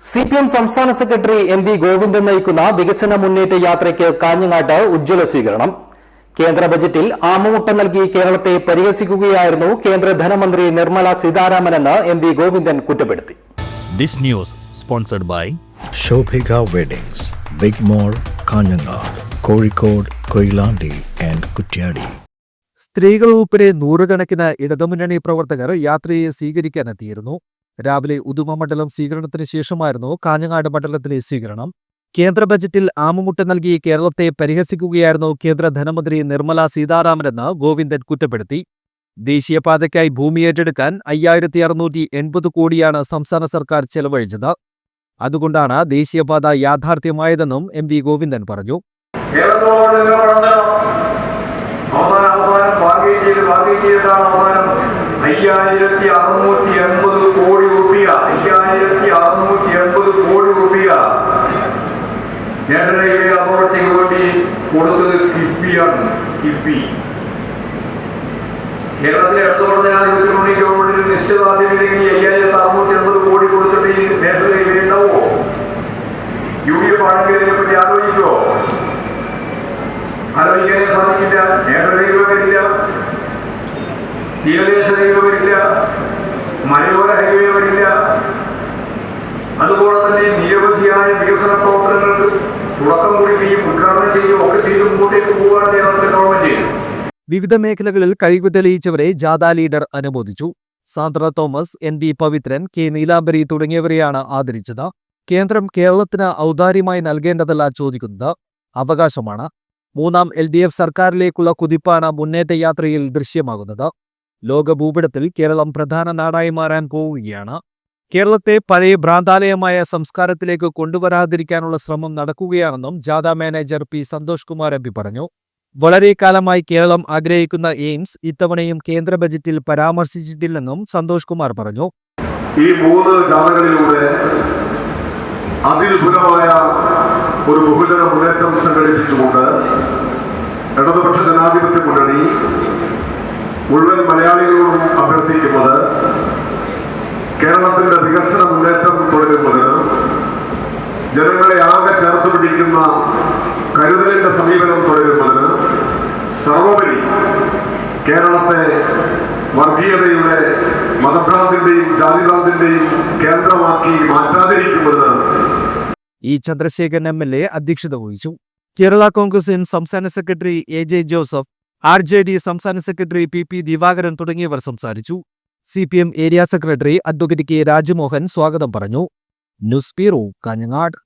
CPM സംസ്ഥാന secretary M V Govindan നയിക്കുന്ന വികസന മുന്നേറ്റ യാത്രയ്ക്ക് കാഞ്ഞങ്ങാട്ട് ഉജ്ജ്വല സ്വീകരണം. കേന്ദ്ര ബജറ്റിൽ ആമുമുട്ടം നൽകി കേരളത്തെ പരിഹസിക്കുകയായിരുന്നു കേന്ദ്ര ധനമന്ത്രി നിർമ്മല സീതാരാമനെന്ന് എം വി ഗോവിന്ദൻ കുറ്റപ്പെടുത്തി. This news sponsored by Shobhika Weddings, Big Mall, Kanyanad, Kozhikode, Koilandi and Kutyadi. സ്ത്രീകൾ ഉൾപ്പെടെ നൂറുകണക്കിന് ഇടതുമുന്നണി പ്രവർത്തകർ യാത്രയെ സ്വീകരിക്കാനെത്തിയിരുന്നു. രാവിലെ ഉദുമ മണ്ഡലം സ്വീകരണത്തിന് ശേഷമായിരുന്നു കാഞ്ഞങ്ങാട് മണ്ഡലത്തിലെ സ്വീകരണം. കേന്ദ്ര ബജറ്റിൽ ആമുമുട്ടം നൽകി കേരളത്തെ പരിഹസിക്കുകയായിരുന്നു കേന്ദ്ര ധനമന്ത്രി നിർമ്മല സീതാരാമനെന്ന് ഗോവിന്ദൻ കുറ്റപ്പെടുത്തി. ദേശീയപാതയ്ക്കായി ഭൂമി ഏറ്റെടുക്കാൻ 5680 കോടിയാണ് സംസ്ഥാന സർക്കാർ ചെലവഴിച്ചത്. അതുകൊണ്ടാണ് ദേശീയപാത യാഥാർത്ഥ്യമായതെന്നും എം വി ഗോവിന്ദൻ പറഞ്ഞു. റെയിൽവേ അതോറിറ്റിക്ക് വേണ്ടി കൊടുത്തത് കിഫ്ബിയാണ്. കിഫ്ബി കേരളത്തിലെ ഇടതുപക്ഷ ഗവൺമെന്റിന് നിശ്ചിതാദ്യമില്ലെങ്കിൽ 5680 കോടി കൊടുത്തിട്ട് ഈ നാഷണൽ റെയിൽവേ ഉണ്ടാവുമോ? UDF ആണെങ്കിൽ ഇതിനെപ്പറ്റി ആലോചിക്കുമോ? ആലോചിക്കാനേ സാധിക്കില്ല. നാഷണൽ റെയിൽവേ വരില്ല, തീരദേശ റെയിൽവേ വരില്ല, മലയോര ഹൈവേ വരില്ല. അതുപോലെ തന്നെ നിരവധിയായ വികസന പ്രവർത്തനങ്ങൾക്ക് തുടക്കം കുറിക്കുകയും ഉദ്ഘാടനം ചെയ്യുകയും ഒക്കെ ചെയ്ത് മുമ്പോട്ടേക്ക് പോവുകയാണ് കേരളത്തിലെ ഗവൺമെന്റ്. വിവിധ മേഖലകളിൽ കഴിവ് തെളിയിച്ചവരെ ജാഥ ലീഡർ അനുമോദിച്ചു. Sandra Thomas, NB Pavithran, K നീലാംബരി തുടങ്ങിയവരെയാണ് ആദരിച്ചത്. കേന്ദ്രം കേരളത്തിന് ഔദാര്യമായി നൽകേണ്ടതല്ല ചോദിക്കുന്നത്, അവകാശമാണ്. മൂന്നാം LDF സർക്കാരിലേക്കുള്ള കുതിപ്പാണ് മുന്നേറ്റ യാത്രയിൽ ദൃശ്യമാകുന്നത്. ലോക ഭൂപടത്തിൽ കേരളം പ്രധാന നാടായി മാറാൻ പോവുകയാണ്. കേരളത്തെ പഴയ ഭ്രാന്താലയമായ സംസ്കാരത്തിലേക്ക് കൊണ്ടുവരാതിരിക്കാനുള്ള ശ്രമം നടക്കുകയാണെന്നും ജാഥ manager P Santhosh Kumar MP പറഞ്ഞു. വളരെ കാലമായി കേരളം ആഗ്രഹിക്കുന്ന എയിംസ് ഇത്തവണയും കേന്ദ്ര ബജറ്റിൽ പരാമർശിച്ചിട്ടില്ലെന്നും സന്തോഷ് കുമാർ പറഞ്ഞു. ഈ 3 ജാഥകളിലൂടെ അതിവിപുലമായ ഒരു ബഹുജന മുന്നേറ്റം സംഘടിപ്പിച്ചുകൊണ്ട് ഇടതുപക്ഷ ജനാധിപത്യ മുന്നണി മുഴുവൻ മലയാളികളോടും അഭ്യർത്ഥിക്കുന്നത് കേരളത്തിന്റെ വികസന മുന്നേറ്റം തുടരുന്നതിന് ജനങ്ങളെ ആകെ ചേർത്ത് പിടിക്കുന്ന കരുതലിന്റെ സമീപനം തുടരുന്നതിന് സർവോപരി കേരളത്തെ വർഗീയതയുടെ, മതഭ്രാന്തിന്റെയും ജാതിഭ്രാന്തിന്റെയും കേന്ദ്രമാക്കി മാറ്റാതിരിക്കുന്നതിന് E ചന്ദ്രശേഖരൻ MLA അധ്യക്ഷത വഹിച്ചു. കേരള കോൺഗ്രസ് എം സംസ്ഥാന സെക്രട്ടറി AJ ജോസഫ്, RJD സംസ്ഥാന സെക്രട്ടറി PP ദിവാകരൻ തുടങ്ങിയവർ സംസാരിച്ചു. CPM area secretary advocate K Rajamohan സ്വാഗതം പറഞ്ഞു. News bureau, Kanhangad.